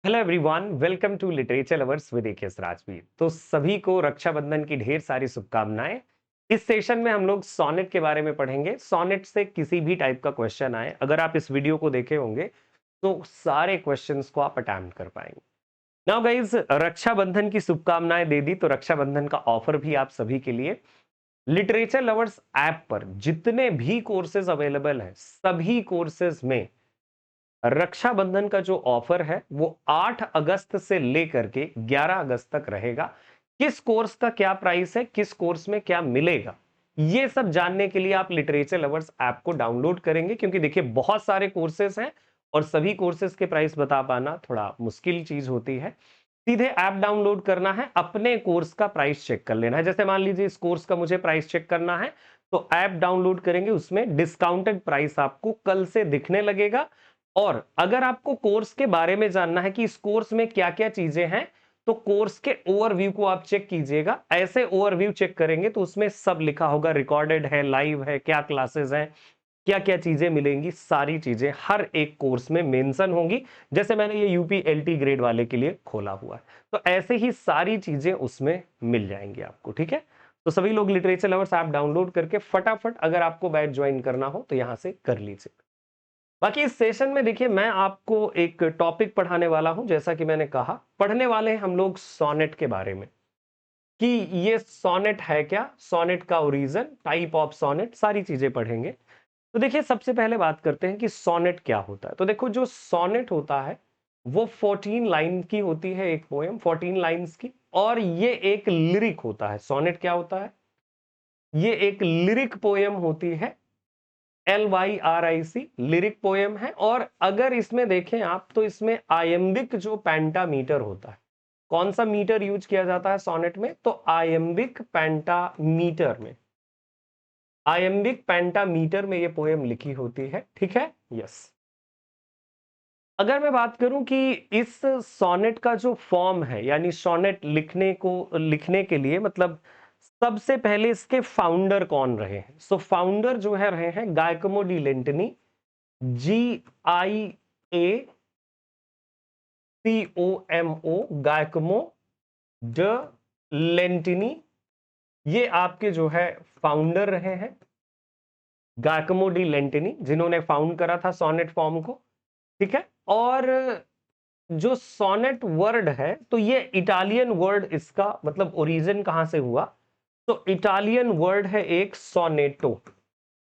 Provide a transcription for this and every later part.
Hello everyone, welcome to literature lovers with AKS Rajveer. तो सभी को रक्षाबंधन की ढेर सारी शुभकामनाएं। इस सेशन में हम लोग सोनेट के बारे में पढ़ेंगे। सोनेट से किसी भी टाइप का क्वेश्चन आए, अगर आप इस वीडियो को देखे होंगे तो सारे क्वेश्चंस को आप अटेम्प्ट कर पाएंगे। नाउ गाइज, रक्षाबंधन की शुभकामनाएं दे दी तो रक्षाबंधन का ऑफर भी आप सभी के लिए। लिटरेचर लवर्स ऐप पर जितने भी कोर्सेज अवेलेबल हैं, सभी कोर्सेज में रक्षाबंधन का जो ऑफर है वो 8 अगस्त से लेकर के 11 अगस्त तक रहेगा। किस कोर्स का क्या प्राइस है, किस कोर्स में क्या मिलेगा, ये सब जानने के लिए आप लिटरेचर लवर्स ऐप को डाउनलोड करेंगे, क्योंकि देखिए बहुत सारे कोर्सेज हैं और सभी कोर्सेज के प्राइस बता पाना थोड़ा मुश्किल चीज होती है। सीधे ऐप डाउनलोड करना है, अपने कोर्स का प्राइस चेक कर लेना है। जैसे मान लीजिए इस कोर्स का मुझे प्राइस चेक करना है, तो ऐप डाउनलोड करेंगे, उसमें डिस्काउंटेड प्राइस आपको कल से दिखने लगेगा। और अगर आपको कोर्स के बारे में जानना है कि इस कोर्स में क्या क्या चीजें हैं, तो कोर्स के ओवरव्यू को आप चेक कीजिएगा। ऐसे ओवरव्यू चेक करेंगे तो उसमें सब लिखा होगा, रिकॉर्डेड है, लाइव है, क्या क्लासेस हैं, क्या क्या चीजें मिलेंगी, सारी चीजें हर एक कोर्स में मेंशन होंगी। जैसे मैंने ये यूपी एलटी ग्रेड वाले के लिए खोला हुआ है, तो ऐसे ही सारी चीजें उसमें मिल जाएंगी आपको। ठीक है, तो सभी लोग लिटरेचर लवर्स ऐप डाउनलोड करके फटाफट अगर आपको बैच ज्वाइन करना हो तो यहां से कर लीजिए। बाकी इस सेशन में देखिए मैं आपको एक टॉपिक पढ़ाने वाला हूं। जैसा कि मैंने कहा, पढ़ने वाले हैं हम लोग सोनेट के बारे में, कि ये सोनेट है क्या, सोनेट का ओरिजिन, टाइप ऑफ सोनेट, सारी चीजें पढ़ेंगे। तो देखिए सबसे पहले बात करते हैं कि सोनेट क्या होता है। तो देखो, जो सोनेट होता है वो 14 लाइन की होती है, एक पोएम 14 लाइंस की, और ये एक लिरिक होता है। सोनेट क्या होता है? ये एक लिरिक पोएम होती है, LYRIC, लिरिक पोएम है। और अगर इसमें देखें आप तो इसमें आयम्बिक जो पेंटामीटर होता है, कौन सा मीटर यूज किया जाता है सोनेट में? तो आयम्बिक पेंटामीटर में, आयम्बिक पेंटामीटर में ये पोएम लिखी होती है। ठीक है, यस। अगर मैं बात करूं कि इस सोनेट का जो फॉर्म है, यानी सोनेट लिखने के लिए मतलब सबसे पहले इसके फाउंडर कौन रहे हैं? सो फाउंडर जो है रहे हैं गायकमो डी लेंटनी, GIACOMO, गायकमो ड लेंटिनी, ये आपके जो है फाउंडर रहे हैं। गायकमो डी लेंटिनी जिन्होंने फाउंड करा था सोनेट फॉर्म को। ठीक है, और जो सोनेट वर्ड है तो ये इटालियन वर्ड, इसका मतलब ओरिजिन कहां से हुआ? तो इटालियन वर्ड है एक सोनेटो,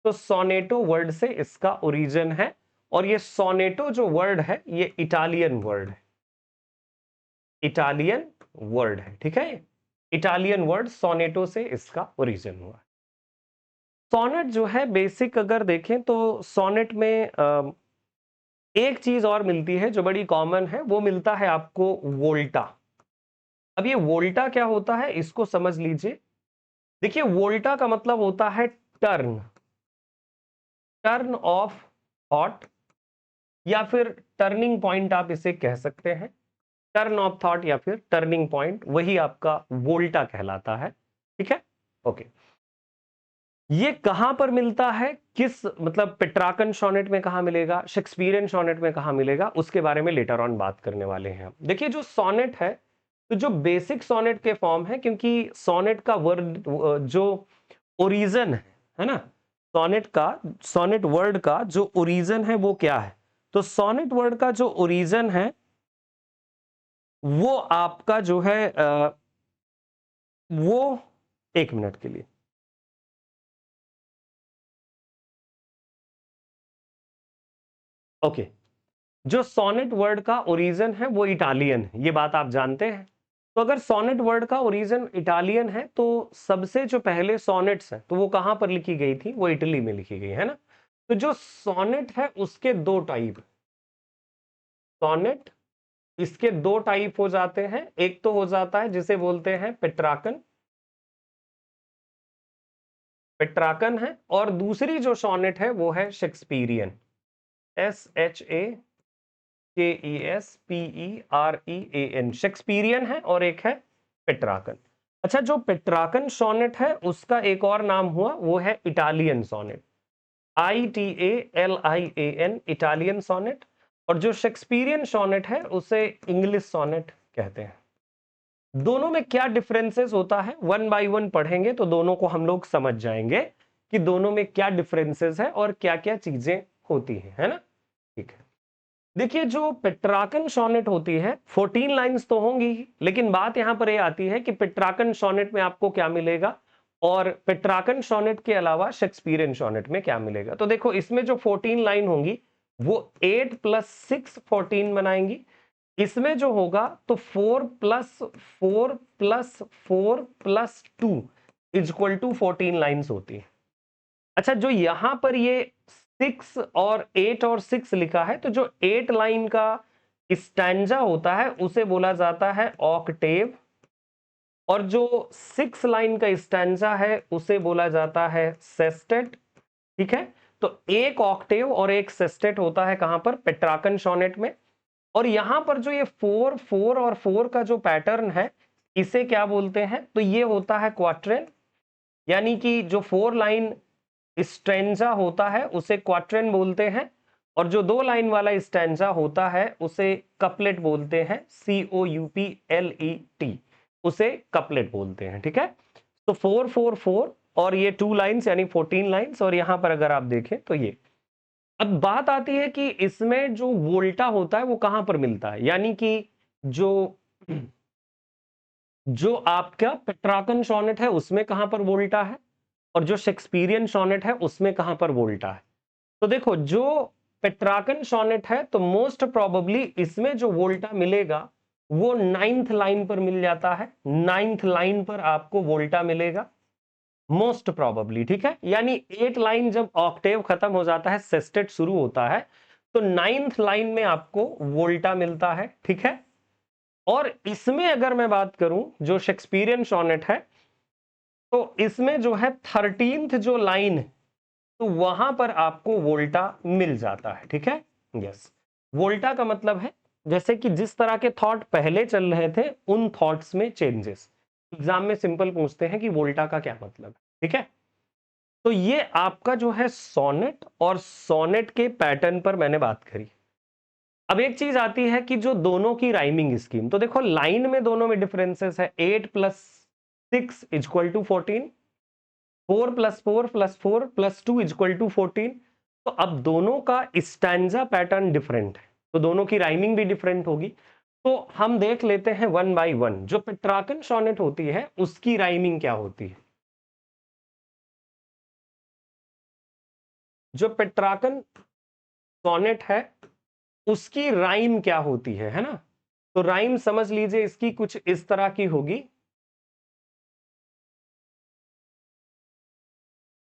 तो सोनेटो वर्ड से इसका ओरिजिन है। और ये सोनेटो जो वर्ड है ये इटालियन वर्ड है, इटालियन वर्ड है। ठीक है, इटालियन वर्ड सोनेटो से इसका ओरिजिन हुआ। सोनेट जो है बेसिक अगर देखें तो सोनेट में एक चीज और मिलती है जो बड़ी कॉमन है, वो मिलता है आपको वोल्टा। अब ये वोल्टा क्या होता है इसको समझ लीजिए। देखिए, वोल्टा का मतलब होता है टर्न, टर्न ऑफ थॉट, या फिर टर्निंग पॉइंट आप इसे कह सकते हैं। टर्न ऑफ थॉट या फिर टर्निंग पॉइंट, वही आपका वोल्टा कहलाता है। ठीक है, ओके। ये कहां पर मिलता है, किस मतलब पेट्राकन सोनेट में कहां मिलेगा, शेक्सपियरियन सोनेट में कहां मिलेगा, उसके बारे में लेटर ऑन बात करने वाले हैं हम। देखिए, जो सोनेट है तो जो बेसिक सोनेट के फॉर्म है, क्योंकि सोनेट का वर्ड जो ओरिजिन है ना, सोनेट का, सोनेट वर्ड का जो ओरिजिन है वो क्या है? तो सोनेट वर्ड का जो ओरिजिन है वो आपका जो है वो, एक मिनट के लिए, ओके। जो सोनेट वर्ड का ओरिजिन है वो इटालियन है, ये बात आप जानते हैं। तो अगर सोनेट वर्ड का ओरिजिन इटालियन है तो सबसे जो पहले सोनेट्स हैं तो वो कहां पर लिखी गई थी? वो इटली में लिखी गई है ना। तो जो सोनेट है उसके दो टाइप, सोनेट इसके दो टाइप हो जाते हैं। एक तो हो जाता है जिसे बोलते हैं पेट्राकन, पेट्राकन है, और दूसरी जो सोनेट है वो है शेक्सपियरियन, SHAKESPEREAN, शेक्सपियरियन है, और एक है पेट्राकन। अच्छा, जो पेट्राकन सोनेट है उसका एक और नाम हुआ, वो है Italian sonnet, ITALIAN, Italian sonnet. और जो शेक्सपियरियन सोनेट है उसे इंग्लिश सोनेट कहते हैं। दोनों में क्या डिफरेंसेस होता है, वन बाय वन पढ़ेंगे तो दोनों को हम लोग समझ जाएंगे कि दोनों में क्या डिफरेंसेस है और क्या क्या चीजें होती हैं, है ना। ठीक है, देखिए जो पेट्राकन सोनेट होती है 14 लाइंस तो होंगी ही, लेकिन बात यहां पर ये आती है कि पेट्राकन सोनेट में आपको क्या मिलेगा और पेट्राकन सोनेट के अलावा शेक्सपियरियन सोनेट में क्या मिलेगा। तो देखो इसमें जो 14 लाइन होंगी वो 8 + 6 14 बनाएंगी। इसमें जो होगा तो 4 + 4 + 4 + 2 = 14 लाइंस होती है। अच्छा, जो यहां पर ये 6 और 8 और 6 लिखा है, तो जो 8 लाइन का स्टैंजा होता है उसे बोला जाता है ऑक्टेव, और जो 6 लाइन का स्टैंजा है उसे बोला जाता है सेस्टेट। ठीक है, तो एक ऑक्टेव और एक सेस्टेट होता है कहां पर, पेट्राकन सोनेट में। और यहां पर जो ये 4 4 और 4 का जो पैटर्न है इसे क्या बोलते हैं, तो ये होता है क्वाट्रेन, यानी कि जो 4 लाइन स्ट्रेंजा होता है उसे क्वाट्रेन बोलते हैं, और जो 2 लाइन वाला स्ट्रेंजा होता है उसे कपलेट बोलते हैं, COUPLET, उसे कपलेट बोलते हैं। ठीक है, तो 4 4 4 और ये 2 लाइंस यानी 14 लाइंस, और यहां पर अगर आप देखें तो ये। अब बात आती है कि इसमें जो वोल्टा होता है वो कहां पर मिलता है, यानी कि जो जो आपका पेट्राकन सोनेट है उसमें कहां पर वोल्टा है और जो शेक्सपियरियन सोनेट है उसमें कहां पर वोल्टा है। तो देखो जो पेट्राकन सोनेट है तो मोस्ट प्रोबेबली इसमें जो वोल्टा मिलेगा वो 9th लाइन पर मिल जाता है, 9th लाइन पर आपको वोल्टा मिलेगा मोस्ट प्रोबेबली। ठीक है, यानी 8 लाइन जब ऑक्टेव खत्म हो जाता है, सेस्टेट शुरू होता है, तो 9th लाइन में आपको वोल्टा मिलता है। ठीक है, और इसमें अगर मैं बात करूं जो शेक्सपियरियन सोनेट है, तो इसमें जो है 13th जो लाइन है तो वहां पर आपको वोल्टा मिल जाता है। ठीक है, यस, वोल्टा का मतलब है जैसे कि जिस तरह के थॉट पहले चल रहे थे उन थॉट्स में चेंजेस। एग्जाम में सिंपल पूछते हैं कि वोल्टा का क्या मतलब है। ठीक है, तो ये आपका जो है सोनेट, और सोनेट के पैटर्न पर मैंने बात करी। अब एक चीज आती है कि जो दोनों की राइमिंग स्कीम, तो देखो लाइन में दोनों में डिफरेंसेस है, 8 + 6 = 14, 4 + 4 + 4 + 2 = 14। तो अब दोनों का स्टैंजा पैटर्न डिफरेंट है, तो दोनों की राइमिंग भी डिफरेंट होगी। तो हम देख लेते हैं वन बाय वन। जो पेट्राकन सोनेट होती है उसकी राइमिंग क्या होती है। जो पेट्राकन सोनेट है उसकी राइम क्या होती है ना। तो राइम समझ लीजिए इसकी कुछ इस तरह की होगी।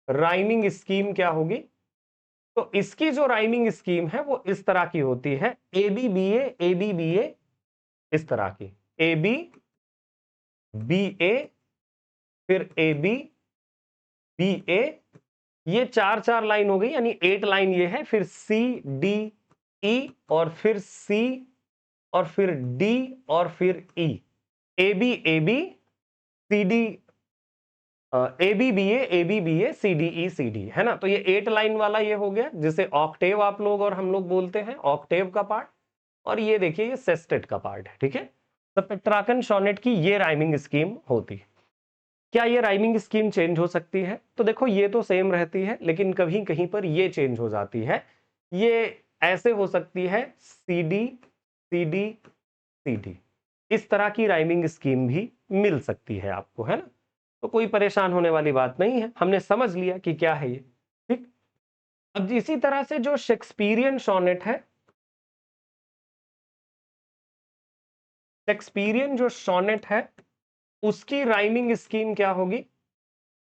राइमिंग स्कीम क्या होगी, तो इसकी जो राइमिंग स्कीम है वो इस तरह की होती है, ए बी बी ए, इस तरह की, ए बी बी ए, फिर ए बी बी ए, ये 4 4 लाइन हो गई, यानी 8 लाइन ये है, फिर सी डी ई, और फिर सी, और फिर डी, और फिर E, A B C D, A B B A C D E C D, है ना। तो ये 8 लाइन वाला ये हो गया जिसे ऑक्टेव आप लोग और हम लोग बोलते हैं, ऑक्टेव का पार्ट। और ये देखिए ये सेस्टेट का पार्ट है। ठीक है, तो पेट्राकन सोनेट की ये राइमिंग स्कीम होती है। क्या ये राइमिंग स्कीम चेंज हो सकती है, तो देखो ये तो सेम रहती है, लेकिन कभी कहीं पर ये चेंज हो जाती है। ये ऐसे हो सकती है, C D C D C D, इस तरह की राइमिंग स्कीम भी मिल सकती है आपको, है ना। तो कोई परेशान होने वाली बात नहीं है, हमने समझ लिया कि क्या है ये। ठीक, अब इसी तरह से जो शेक्सपियरियन सोनेट है, शेक्सपियरियन जो सोनेट है उसकी राइमिंग स्कीम क्या होगी,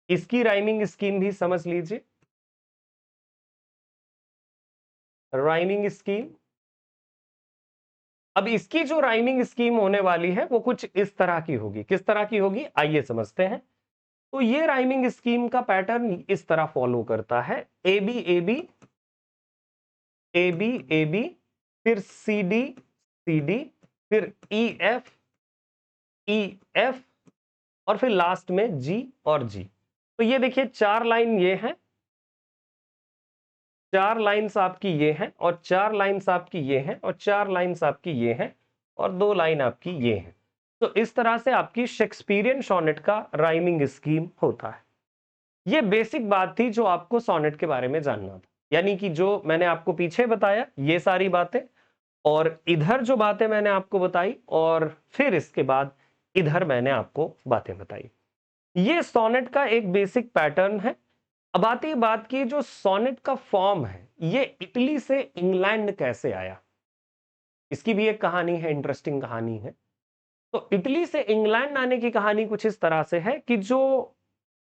इसकी राइमिंग स्कीम भी समझ लीजिए। राइमिंग स्कीम, अब इसकी जो राइमिंग स्कीम होने वाली है वो कुछ इस तरह की होगी। किस तरह की होगी आइए समझते हैं। तो ये राइमिंग स्कीम का पैटर्न इस तरह फॉलो करता है, A B A B A B A B, फिर सी डी सी डी, फिर ई एफ, और फिर लास्ट में जी और जी। तो ये देखिए 4 लाइन ये है, 4 लाइन्स आपकी ये हैं और 4 लाइन्स आपकी ये हैं और 4 लाइन्स आपकी ये हैं और 2 लाइन आपकी ये हैं। तो इस तरह से आपकी शेक्सपियरियन सोनेट का राइमिंग स्कीम होता है। ये बेसिक बात थी जो आपको सोनेट के बारे में जानना था। यानी कि जो मैंने आपको पीछे बताया ये सारी बातें, और इधर जो बातें मैंने आपको बताई, और फिर इसके बाद इधर मैंने आपको बातें बताई। ये सोनेट का एक बेसिक पैटर्न है। अब आती है बात की जो सोनेट का फॉर्म है ये इटली से इंग्लैंड कैसे आया। इसकी भी एक कहानी है, इंटरेस्टिंग कहानी है। तो इटली से इंग्लैंड आने की कहानी कुछ इस तरह से है कि जो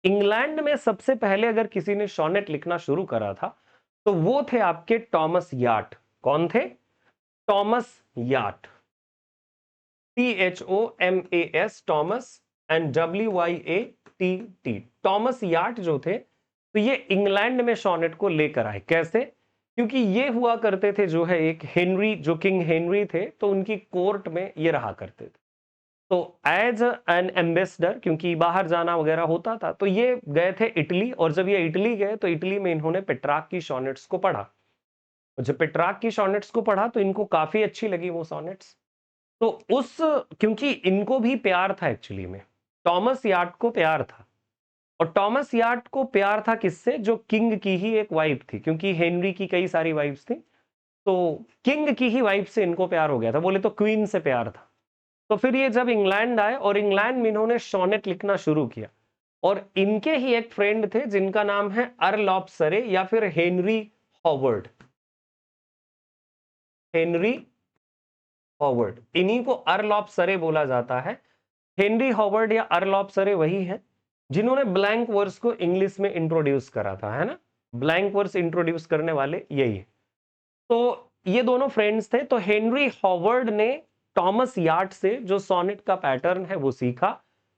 इंग्लैंड में सबसे पहले अगर किसी ने सोनेट लिखना शुरू करा था तो वो थे आपके टॉमस याट। कौन थे? Thomas Wyatt, THOMAS, Thomas, and WYATT। Thomas Wyatt जो थे तो ये इंग्लैंड में सोनेट को लेकर आए। कैसे? क्योंकि ये हुआ करते थे जो है एक हेनरी, जो किंग हेनरी थे, तो उनकी कोर्ट में ये रहा करते थे। तो एज एन एम्बेसडर, क्योंकि बाहर जाना वगैरह होता था, तो ये गए थे इटली, और जब ये इटली गए तो इटली में इन्होंने पेट्रार्क की सोनेट्स को पढ़ा। जब पेट्रार्क की सोनेट्स को पढ़ा तो इनको काफी अच्छी लगी वो सोनेट्स। तो उस, क्योंकि इनको भी प्यार था एक्चुअली में, टॉमस याट को प्यार था। और टॉमस याट को प्यार था किससे? जो किंग की ही एक वाइफ थी, क्योंकि हेनरी की कई सारी वाइफ्स थी, तो किंग की ही वाइफ से इनको प्यार हो गया था, बोले तो क्वीन से प्यार था। तो फिर ये जब इंग्लैंड आए और इंग्लैंड में इन्होंने सोनेट लिखना शुरू किया, और इनके ही एक फ्रेंड थे जिनका नाम है अर्ल ऑफ सरे या फिर हेनरी हॉवर्ड। हेनरी हॉवर्ड, इन्हीं को अर्ल ऑफ सरे बोला जाता है। हेनरी हॉवर्ड या अर्ल ऑफ सरे वही है जिन्होंने ब्लैंक वर्स को इंग्लिश में इंट्रोड्यूस करा था, है ना। ब्लैंक वर्स इंट्रोड्यूस करने वाले यही है। तो ये दोनों फ्रेंड्स थे। तो हेनरी हॉवर्ड ने टॉमस याट से जो सोनेट का पैटर्न है वो सीखा।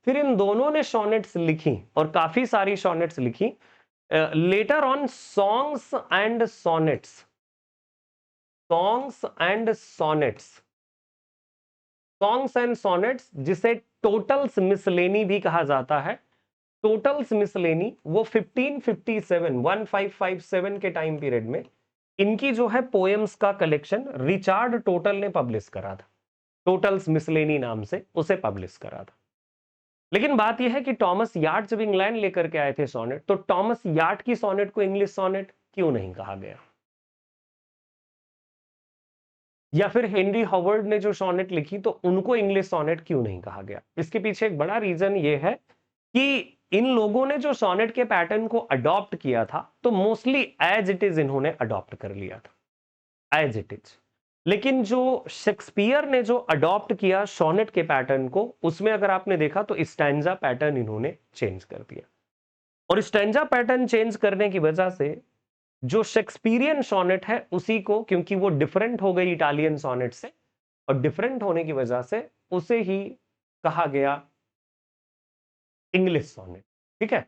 फिर इन दोनों ने सोनेट्स लिखी और काफी सारी सोनेट्स लिखी। Later on songs and sonnets, songs and sonnets, songs and sonnets, जिसे टोटल्स मिसलेनी भी कहा जाता है। टोटल्स मिसलेनी वो 1557 के टाइम पीरियड में इनकी जो है पोएम्स का कलेक्शन रिचार्ड टोटल ने पब्लिश करा था। टोटल्स मिसलेनी नाम से उसे पब्लिश करा था। लेकिन बात यह है कि टॉमस याट जब इंग्लैंड लेकर के आए थे सोनेट, तो टॉमस याट की सोनेट को इंग्लिश सोनेट क्यों नहीं कहा गया? या फिर हेनरी हॉवर्ड ने जो सोनेट लिखी तो उनको इंग्लिश सोनेट क्यों नहीं कहा गया? इसके पीछे एक बड़ा रीजन ये है कि इन लोगों ने जो सोनेट के पैटर्न को अडॉप्ट किया था तो मोस्टली एज इट इज इन्होंने अडॉप्ट कर लिया था, एज इट इज। लेकिन जो शेक्सपियर ने जो अडॉप्ट किया सोनेट के पैटर्न को, उसमें अगर आपने देखा तो स्टैंजा पैटर्न इन्होंने चेंज कर दिया। और स्टैंजा पैटर्न चेंज करने की वजह से जो शेक्सपियरियन सोनेट है उसी को, क्योंकि वो डिफरेंट हो गई इटालियन सोनेट से, और डिफरेंट होने की वजह से उसे ही कहा गया इंग्लिश सोनेट। ठीक है।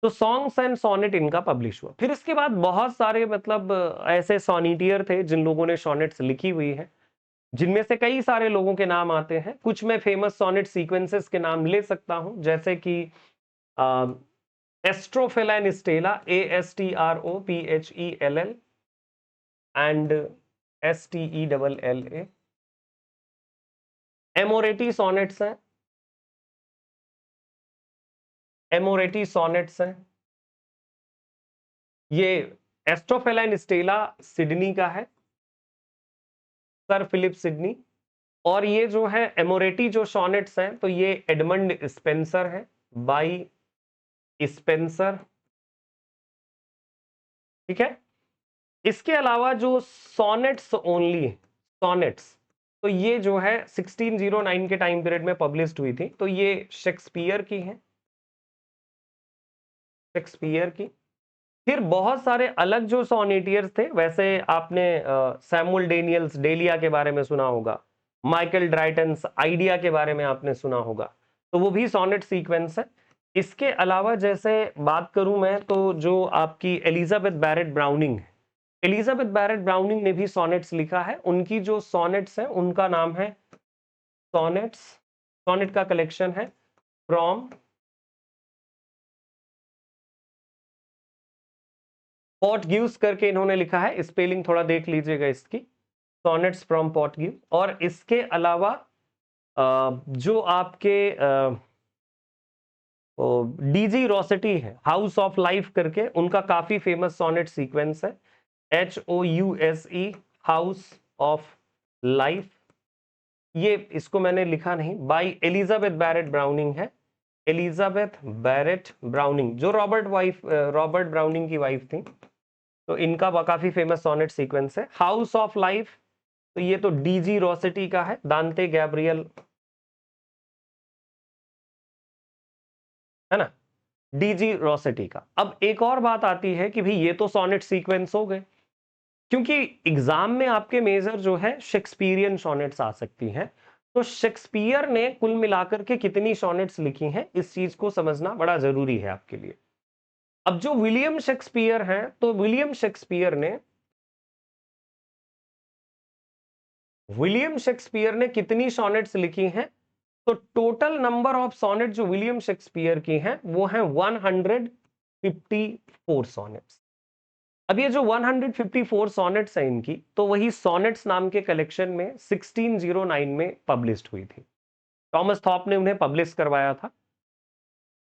तो सॉन्ग्स एंड सोनेट इनका पब्लिश हुआ। फिर इसके बाद बहुत सारे मतलब ऐसे सोनेटियर थे जिन लोगों ने सोनेट्स लिखी हुई है, जिनमें से कई सारे लोगों के नाम आते हैं। कुछ मैं फेमस सोनेट सीक्वेंसेस के नाम ले सकता हूं, जैसे कि Astrophel and Stella, ASTROPHELL and STELLA। Amoretti sonnets हैं, एमोरेटी सोनेट्स हैं। ये एस्ट्रोफेला एंड स्टेला सिडनी का है, सर फिलिप सिडनी। और ये जो है एमोरेटी जो सोनेट्स हैं तो ये एडमंड स्पेंसर है, बाई स्पेंसर। ठीक है। इसके अलावा जो सोनेट्स ओनली, सोनेट्स, तो ये जो है 1609 के टाइम पीरियड में पब्लिश्ड हुई थी, तो ये शेक्सपियर की है, शेक्सपियर की। फिर बहुत सारे अलग जो सोनेटियर्स थे, वैसे आपने सैमुअल डेनियल्स डेलिया के बारे में सुना होगा, माइकल ड्राइटन्स आइडिया के बारे में आपने सुना होगा, तो वो भी सोनेट सीक्वेंस है। इसके अलावा जैसे बात करूं मैं तो जो आपकी एलिजाबेथ बैरेट ब्राउनिंग है, एलिजाबेथ बैरेट ब्राउनिंग ने भी सोनेट्स लिखा है। उनकी जो सोनेट्स है उनका नाम है सोनेट्स, सोनेट का कलेक्शन है फ्रॉम पोर्टग्यूज करके इन्होंने लिखा है, स्पेलिंग थोड़ा देख लीजिएगा इसकी, सॉनेट्स फ्रॉम पोर्टग्यू। और इसके अलावा जो आपके डीजी रॉसेटी है, हाउस ऑफ लाइफ करके, उनका काफी फेमस सोनेट सीक्वेंस है, HOUSE, हाउस ऑफ लाइफ। ये इसको मैंने लिखा नहीं, बाय एलिजाबेथ बैरेट ब्राउनिंग है, एलिजाबेथ बैरेट ब्राउनिंग, जो रॉबर्ट ब्राउनिंग की वाइफ थी। तो इनका काफी फेमस सोनेट सीक्वेंस है। हाउस ऑफ लाइफ, तो ये तो डीजी रॉसेटी का है, दांते गैब्रियल, है ना, डीजी रॉसेटी का। अब एक और बात आती है कि भाई ये तो सोनेट सीक्वेंस हो गए, क्योंकि एग्जाम में आपके मेजर जो है शेक्सपियरियन सोनेट्स आ सकती हैं। तो शेक्सपियर ने कुल मिलाकर के कितनी सोनेट्स लिखी हैं, इस चीज को समझना बड़ा जरूरी है आपके लिए। अब जो विलियम शेक्सपियर हैं, तो विलियम शेक्सपियर ने कितनी सोनेट्स लिखी हैं? तो टोटल नंबर ऑफ सोनेट जो विलियम शेक्सपियर की हैं वो हैं 154 सोनेट्स। अब ये जो 154 सोनेट्स हैं इनकी, तो वही सोनेट्स नाम के कलेक्शन में 1609 में पब्लिश्ड हुई थी। थॉमस थॉप ने उन्हें पब्लिश करवाया था,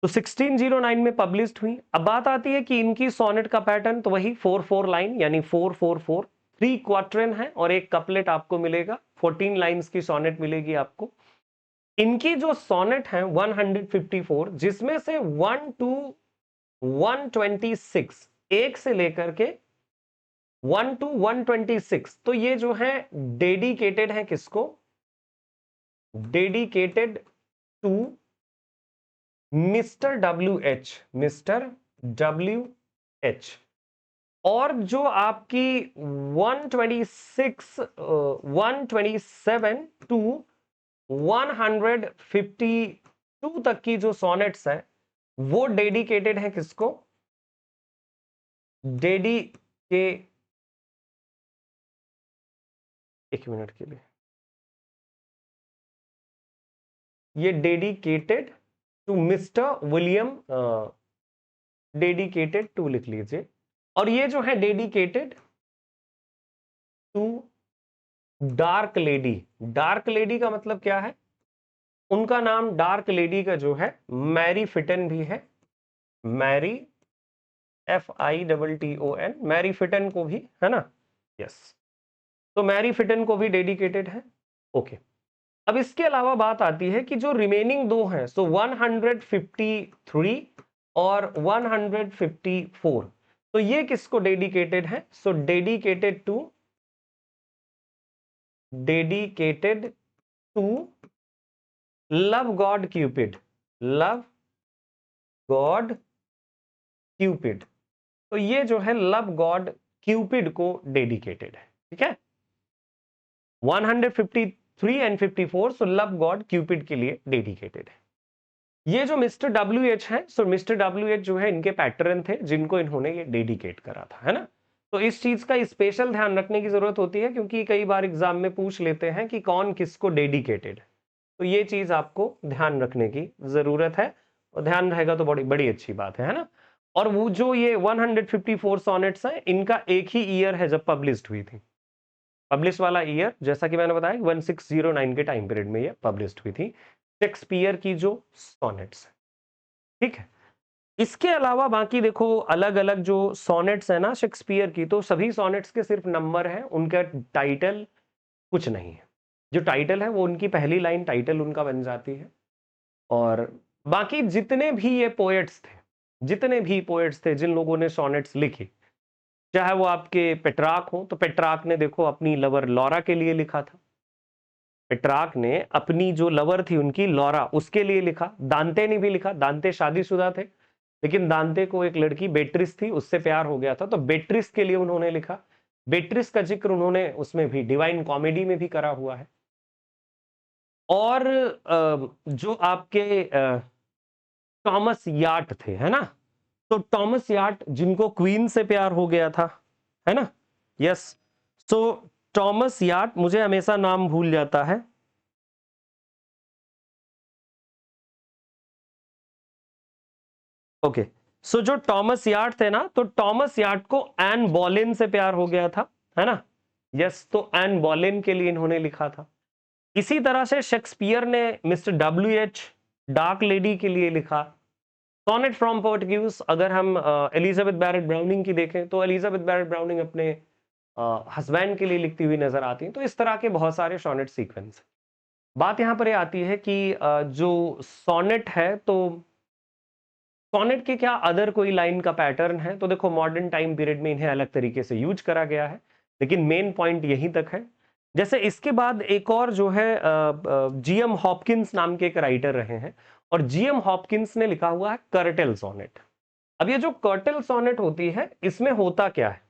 तो 1609 में पब्लिश्ड हुई। अब बात आती है कि इनकी सोनेट का पैटर्न, तो वही 4-4 लाइन, यानी 4-4-4, 3 क्वार्टरन है और एक कपलेट आपको मिलेगा, 14 लाइंस की सोनेट मिलेगी आपको। इनकी जो सोनेट है 154, जिसमें से 1 to 126, एक से लेकर के 1 to 126, तो ये जो है डेडिकेटेड है किसको? Dedicated to mister WH। और जो आपकी 126, 127 टू 152 तक की जो सोनेट्स हैं वो डेडिकेटेड है किसको? एक मिनट के लिए, ये dedicated to mister William, dedicated to लिख लीजिए। और ये जो है dedicated to dark lady. Dark lady का मतलब क्या है? उनका नाम डार्क लेडी का जो है मैरी फिटन भी है, मैरी FITTON, मैरी फिटन को भी, है ना, यस, तो मैरी फिटन को भी डेडिकेटेड है। ओके, अब इसके अलावा बात आती है कि जो रिमेनिंग दो हैं, सो 153 और 154, तो ये किसको डेडिकेटेड है? So dedicated to love god Cupid, love god Cupid. तो ये जो है लव गॉड क्यूपिड को डेडिकेटेड है, ठीक है, 153 and 54, so love god Cupid के लिए डेडिकेटेड है। ये जो मिस्टर WH है, सो मिस्टर WH जो है इनके पैटर्न थे जिनको इन्होंने ये डेडिकेट करा था, है ना। तो इस चीज का स्पेशल ध्यान रखने की जरूरत होती है, क्योंकि कई बार एग्जाम में पूछ लेते हैं कि कौन किसको डेडिकेटेड है, तो ये चीज आपको ध्यान रखने की जरूरत है, और ध्यान रहेगा तो बड़ी बड़ी अच्छी बात है ना। और वो जो ये 154 सोनेट्स हैं, इनका एक ही ईयर है जब पब्लिश्ड हुई थी। पब्लिश वाला ईयर, जैसा कि मैंने बताया, 1609 के टाइम पीरियड में ये पब्लिश्ड हुई थी शेक्सपियर की जो सोनेट्स है, ठीक है। इसके अलावा बाकी देखो अलग अलग जो सोनेट्स है ना शेक्सपियर की, तो सभी सोनेट्स के सिर्फ नंबर है, उनका टाइटल कुछ नहीं है। जो टाइटल है वो उनकी पहली लाइन टाइटल उनका बन जाती है। और बाकी जितने भी ये पोएट्स थे जिन लोगों ने सोनेट्स लिखी, चाहे वो आपके पेट्रार्क हो, तो पेट्रार्क ने देखो अपनी लवर लॉरा के लिए लिखा था, पेट्रार्क ने अपनी जो लवर थी उनकी लॉरा, उसके लिए लिखा। दांते ने भी लिखा, दांते शादीशुदा थे, लेकिन दांते को एक लड़की बेट्रिस थी, उससे प्यार हो गया था, तो बेट्रिस के लिए उन्होंने लिखा। बेट्रिस का जिक्र उन्होंने उसमें भी डिवाइन कॉमेडी में भी करा हुआ है। और जो आपके टॉमस याट थे, है ना, तो टॉमस याट जिनको क्वीन से प्यार हो गया था, है ना, यस, सो टॉमस याट, मुझे हमेशा नाम भूल जाता है, ओके, सो जो टॉमस यार्ड थे ना, तो टॉमस यार्ड को एन बॉलिन से प्यार हो गया था, है ना? यस, तो एन बॉलिन के लिए इन्होंने लिखा था। इसी तरह से शेक्सपियर ने मिस्टर डब्ल्यू.एच. डार्क लेडी के लिए लिखा। सॉनेट फ्रॉम पोर्टुगीज अगर हम एलिजाबेथ बैरेट ब्राउनिंग की देखें तो एलिजाबेथ बैरेट ब्राउनिंग अपने हस्बैंड के लिए लिखती हुई नजर आती हैं। तो इस तरह के बहुत सारे सॉनेट सीक्वेंस। बात यहाँ पर ये आती है कि जो सॉनेट है, तो सॉनेट के क्या अदर कोई लाइन का पैटर्न है? तो देखो, मॉडर्न टाइम पीरियड में इन्हें अलग तरीके से यूज करा गया है, लेकिन मेन पॉइंट यहीं तक है। जैसे इसके बाद एक और जो है जीएम हॉपकिंस नाम के एक राइटर रहे हैं, और जीएम हॉपकिंस ने लिखा हुआ है कर्टेल सॉनेट। अब ये जो कर्टेल सॉनेट होती है, इसमें होता क्या है?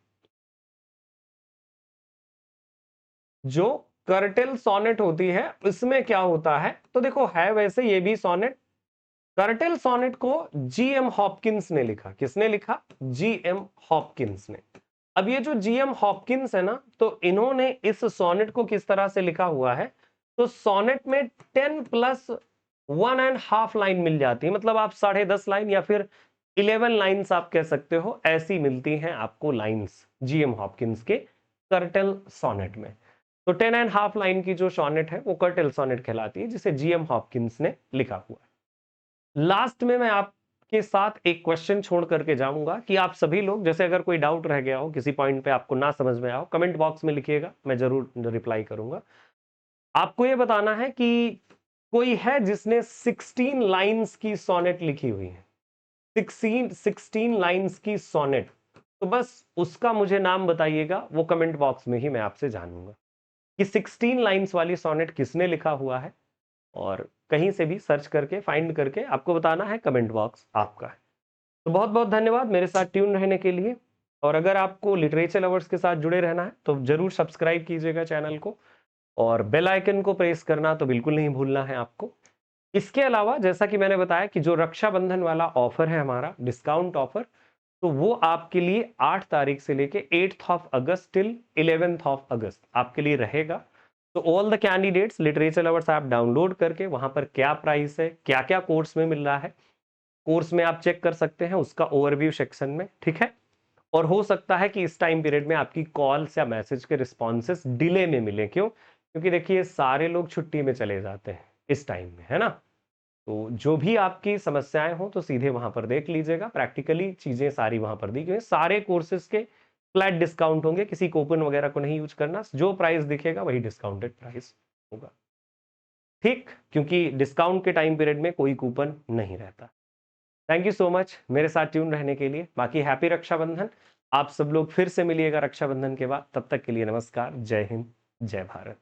जो कर्टेल सॉनेट होती है इसमें क्या होता है? तो देखो, है वैसे ये भी सॉनेट। कर्टेल सॉनेट को जीएम हॉपकिंस ने लिखा। किसने लिखा? जीएम हॉपकिंस ने। अब ये जो जीएम हॉपकिंस है ना, तो इन्होंने इस सॉनेट को किस तरह से लिखा हुआ है? तो सॉनेट में 10 प्लस 1.5 लाइन मिल जाती है, मतलब आप 10.5 लाइन या फिर 11 लाइन्स आप कह सकते हो, ऐसी मिलती हैं आपको लाइन्स जीएम हॉपकिंस के कर्टेल सॉनेट में। तो 10.5 लाइन की जो सॉनेट है वो कर्टेल सॉनेट कहलाती है, जिसे जीएम हॉपकिंस ने लिखा हुआ है। लास्ट में मैं आपके साथ एक क्वेश्चन छोड़ करके जाऊंगा कि आप सभी लोग, जैसे अगर कोई डाउट रह गया हो, किसी पॉइंट पे आपको ना समझ में आओ, कमेंट बॉक्स में लिखिएगा, मैं जरूर रिप्लाई करूंगा। आपको ये बताना है कि कोई है जिसने 16 लाइंस की सोनेट लिखी हुई है, 16 लाइंस की सोनेट, तो बस उसका मुझे नाम बताइएगा, वो कमेंट बॉक्स में ही मैं आपसे जानूंगा कि 16 लाइंस वाली सोनेट किसने लिखा हुआ है। और कहीं से भी सर्च करके फाइंड करके आपको बताना है, कमेंट बॉक्स आपका है। तो बहुत बहुत धन्यवाद मेरे साथ ट्यून रहने के लिए। और अगर आपको लिटरेचर लवर्स के साथ जुड़े रहना है तो जरूर सब्सक्राइब कीजिएगा चैनल को, और बेल आइकन को प्रेस करना तो बिल्कुल नहीं भूलना है आपको। इसके अलावा जैसा कि मैंने बताया कि जो रक्षाबंधन वाला ऑफर है हमारा, डिस्काउंट ऑफर, तो वो आपके लिए 8 तारीख से लेके 8th of August till 11th of अगस्त आपके लिए रहेगा। तो all the candidates literature lovers app download करके वहां पर क्या प्राइस है, क्या क्या कोर्स में मिल रहा है, कोर्स में आप चेक कर सकते हैं उसका ओवरव्यू सेक्शन में, ठीक है। और हो सकता है कि इस टाइम पीरियड में आपकी कॉल्स या मैसेज के रिस्पॉन्सेस डिले में मिले। क्यों? क्योंकि देखिए, सारे लोग छुट्टी में चले जाते हैं इस टाइम में, है ना। तो जो भी आपकी समस्याएं हो तो सीधे वहां पर देख लीजिएगा, प्रैक्टिकली चीजें सारी वहां पर दी गई। सारे कोर्सेज के फ्लैट डिस्काउंट होंगे, किसी कूपन वगैरह को नहीं यूज करना, जो प्राइस दिखेगा वही डिस्काउंटेड प्राइस होगा, ठीक। क्योंकि डिस्काउंट के टाइम पीरियड में कोई कूपन नहीं रहता। थैंक यू सो मच मेरे साथ ट्यून रहने के लिए। बाकी हैप्पी रक्षाबंधन। आप सब लोग फिर से मिलिएगा रक्षाबंधन के बाद। तब तक के लिए नमस्कार, जय हिंद, जय भारत।